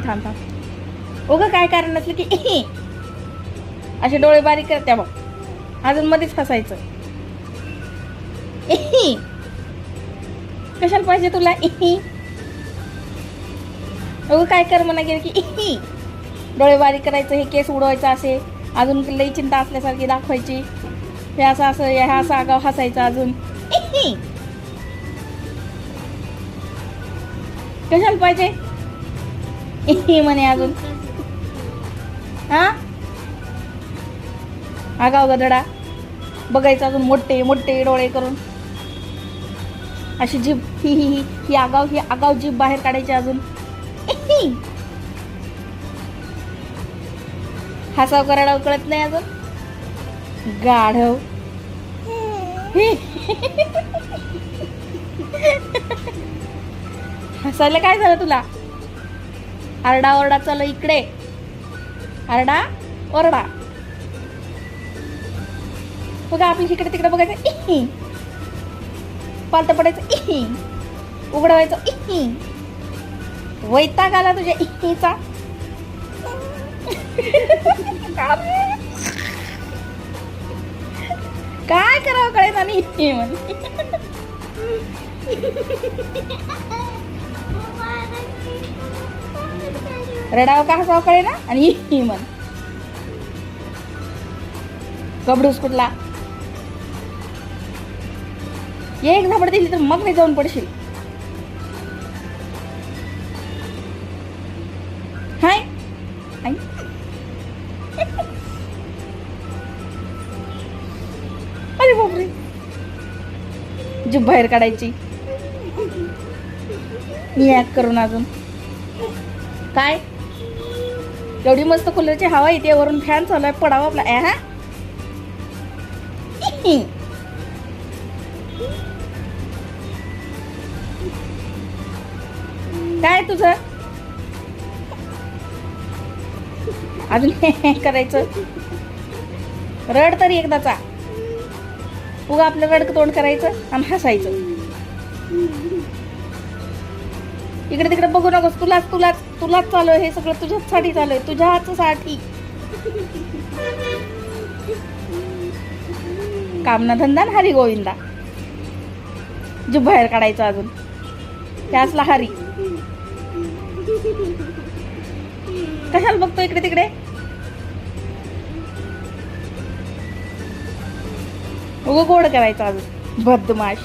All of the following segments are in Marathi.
थांब थांब. उगं काय कारण नसलं की असे डोळे बारीक करत्या बघ. अजून मध्येच फसायचं. कशाला पाहिजे तुला? अगं काय कर म्हणा गेलं की डोळे बारीक करायचं, हे केस उडवायचं असे, अजून लई चिंता असल्यासारखी दाखवायची, हे असं असं हे असं आगाव हसायचं अजून. कशाला पाहिजे म्हणे अजून? हा आगाव गधडा बघायचं अजून मोठे मोठे डोळे करून, अशी जीभ ही आगाव जीभ बाहेर काढायची अजून. हसाव करायला कळत नाही अजून. गाढव. हसायला काय झालं तुला? आरडा ओरडा चालू इकडे. आरडा ओरडा बघा. आपली इकडे तिकडे बघायचं, पालत पडायचं, उघडवायचं. वैताग आला तुझ्या इहीचा. काय करावं कळेल आणि इही म्हण. रडावं का हसावं कळे ना आणि इही म्हण. गबडूस कुठला. एक झापड दिली तर मग नाही जाऊन पडशील. हाय अरे बापरे. जीभ बाहेर काढायची याक करून अजून. काय एवढी मस्त कूलरची हवा येते, वरून फॅन चालू आहे, पडावा आपला. काय तुझं अजून हे करायचं. रड तरी एकदाचा. उगा आपलं रडक तोंड करायचं आणि हसायचं. इकडे तिकडे बघू नकोस. तुलाच चालू आहे हे सगळं. तुझ्यासाठी चालू आहे, तुझ्याच साठी. कामना धंदा ना हरी गोविंदा. जीभ बाहेर काढायचं अजून. त्यासला हरी. कशाला बघतो इकडे तिकडे? उगं गोड करायचं अजून. बदमाश.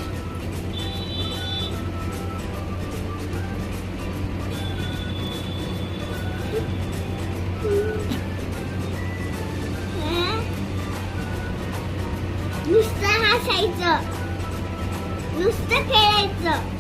नुसतं हसायचं, नुसतं खेळायचं.